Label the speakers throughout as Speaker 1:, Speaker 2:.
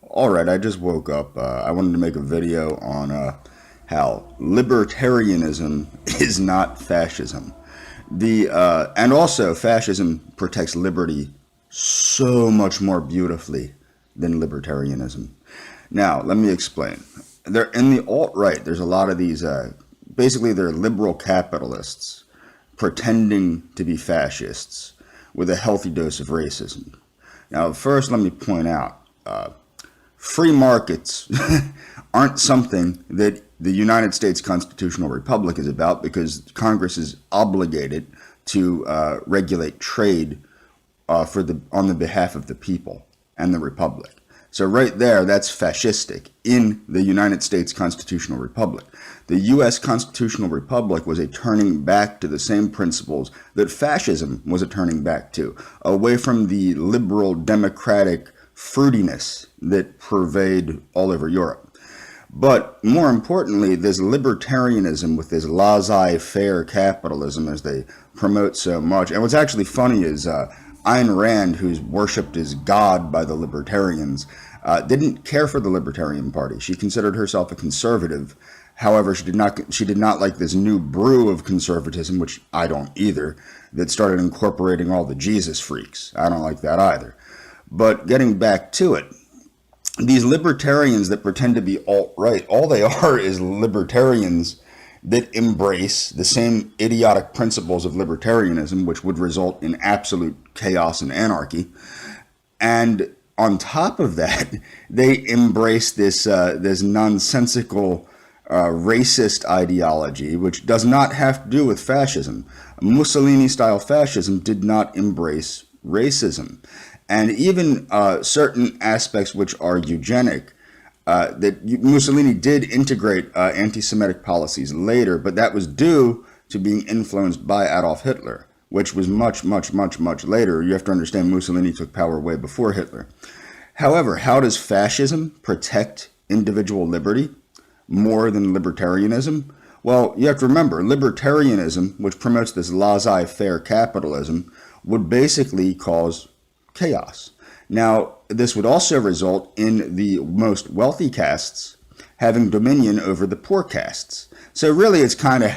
Speaker 1: Alright, I just woke up. I wanted to make a video on how libertarianism is not fascism. And also fascism protects liberty so much more beautifully than libertarianism. Now, let me explain. There in the alt right, there's a lot of these. Basically, they're liberal capitalists pretending to be fascists with a healthy dose of racism. Now, first, let me point out. Free markets aren't something that the United States Constitutional Republic is about, because Congress is obligated to regulate trade on the behalf of the people and the Republic. So right there, that's fascistic in the United States Constitutional Republic. The U.S. Constitutional Republic was a turning back to the same principles that fascism was a turning back to, away from the liberal democratic fruitiness that pervade all over Europe. But more importantly, this libertarianism with this laissez-faire capitalism, as they promote so much. And what's actually funny is Ayn Rand, who's worshipped as God by the libertarians, didn't care for the Libertarian Party. She considered herself a conservative. However, she did not like this new brew of conservatism, which I don't either, that started incorporating all the Jesus freaks. I don't like that either. But getting back to it, these libertarians that pretend to be alt-right, all they are is libertarians that embrace the same idiotic principles of libertarianism, which would result in absolute chaos and anarchy. And on top of that, they embrace this nonsensical racist ideology, which does not have to do with fascism. Mussolini-style fascism did not embrace racism. And even certain aspects which are eugenic, that Mussolini did integrate anti-Semitic policies later, but that was due to being influenced by Adolf Hitler, which was much, much, much, much later. You have to understand Mussolini took power way before Hitler. However, how does fascism protect individual liberty more than libertarianism? Well, you have to remember, libertarianism, which promotes this laissez-faire capitalism, would basically cause chaos. Now, this would also result in the most wealthy castes having dominion over the poor castes. So really, it's kind of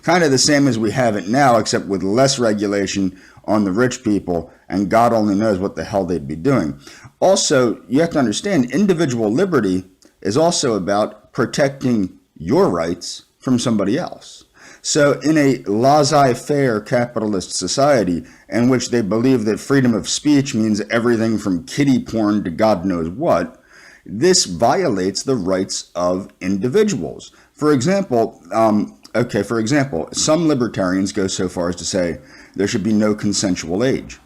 Speaker 1: the same as we have it now, except with less regulation on the rich people, and God only knows what the hell they'd be doing. Also, you have to understand, individual liberty is also about protecting your rights from somebody else. So in a laissez-faire capitalist society in which they believe that freedom of speech means everything from kiddie porn to God knows what, this violates the rights of individuals. For example, some libertarians go so far as to say there should be no consensual age,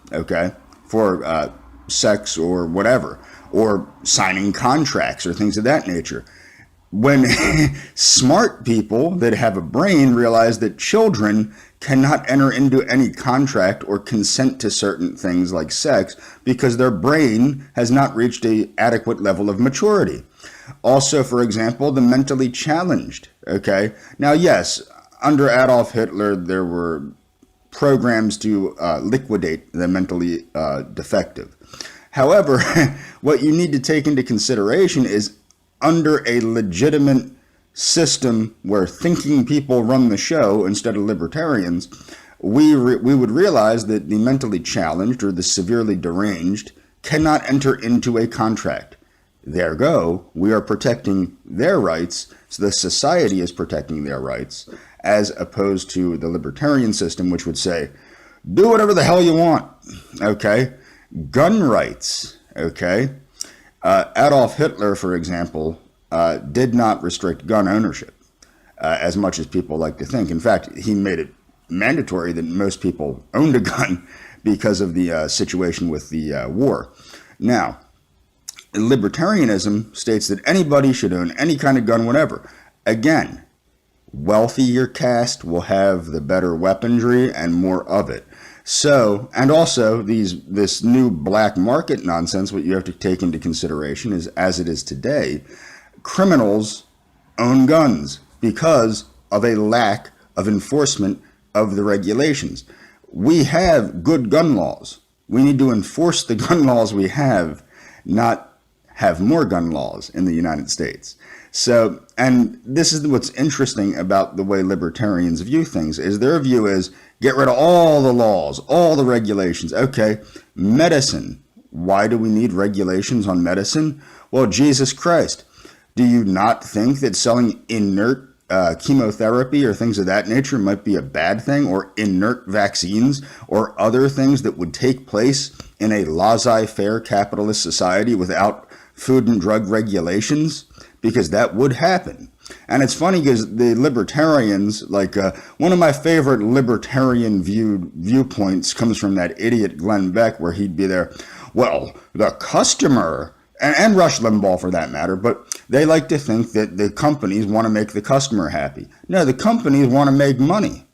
Speaker 1: for sex or whatever, or signing contracts or things of that nature. When smart people that have a brain realize that children cannot enter into any contract or consent to certain things like sex because their brain has not reached an adequate level of maturity. Also, for example, the mentally challenged, Now, yes, under Adolf Hitler, there were programs to liquidate the mentally defective. However, what you need to take into consideration is, under a legitimate system where thinking people run the show instead of libertarians, we would realize that the mentally challenged or the severely deranged cannot enter into a contract. Ergo, we are protecting their rights, so the society is protecting their rights, as opposed to the libertarian system, which would say, do whatever the hell you want, Gun rights, Adolf Hitler, for example, did not restrict gun ownership as much as people like to think. In fact, he made it mandatory that most people owned a gun because of the situation with the war. Now, libertarianism states that anybody should own any kind of gun, whatever. Again, wealthier caste will have the better weaponry and more of it. So, and also this new black market nonsense, what you have to take into consideration is, as it is today, criminals own guns because of a lack of enforcement of the regulations. We have good gun laws. We need to enforce the gun laws we have, not have more gun laws in the United States. So, and this is what's interesting about the way libertarians view things, is their view is get rid of all the laws, all the regulations. Okay, medicine. Why do we need regulations on medicine? Well, Jesus Christ, do you not think that selling inert chemotherapy or things of that nature might be a bad thing, or inert vaccines or other things that would take place in a laissez-faire capitalist society without food and drug regulations? Because that would happen. And it's funny because the libertarians, like one of my favorite libertarian viewpoints comes from that idiot Glenn Beck, where he'd be there, well, the customer, and Rush Limbaugh for that matter, but they like to think that the companies want to make the customer happy. No, the companies want to make money.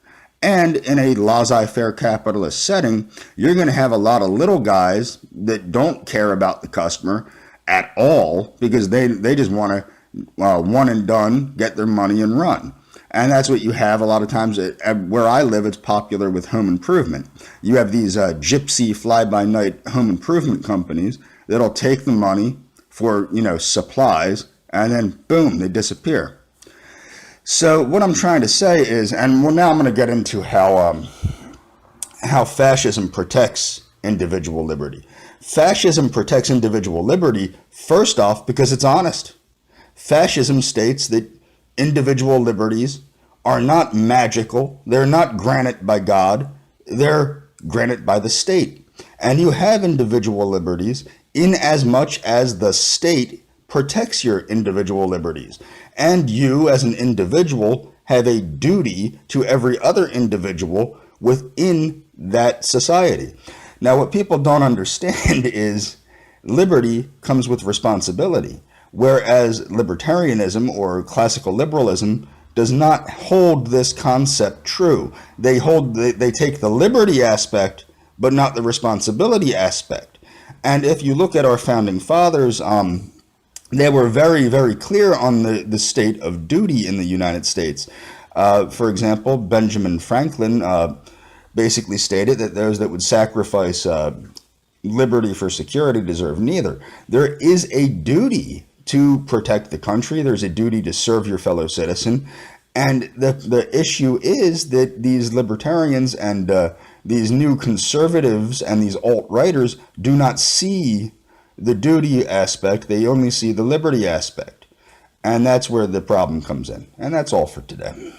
Speaker 1: And in a laissez-faire capitalist setting, you're going to have a lot of little guys that don't care about the customer at all, because they just want to one and done, get their money and run. And that's what you have a lot of times. Where I live, it's popular with home improvement. You have these gypsy fly-by-night home improvement companies that'll take the money for, supplies, and then boom, they disappear. So what I'm trying to say is, and now I'm going to get into how fascism protects individual liberty. Fascism protects individual liberty, first off, because it's honest. Fascism states that individual liberties are not magical. They're not granted by God. They're granted by the state. And you have individual liberties in as much as the state protects your individual liberties. And you, as an individual, have a duty to every other individual within that society. Now, what people don't understand is liberty comes with responsibility. Whereas libertarianism or classical liberalism does not hold this concept true. They take the liberty aspect, but not the responsibility aspect. And if you look at our founding fathers, they were very, very clear on the state of duty in the United States. For example, Benjamin Franklin basically stated that those that would sacrifice liberty for security deserve neither. There is a duty to protect the country. There's a duty to serve your fellow citizen. And the issue is that these libertarians and these new conservatives and these alt-righters do not see the duty aspect. They only see the liberty aspect. And that's where the problem comes in. And that's all for today.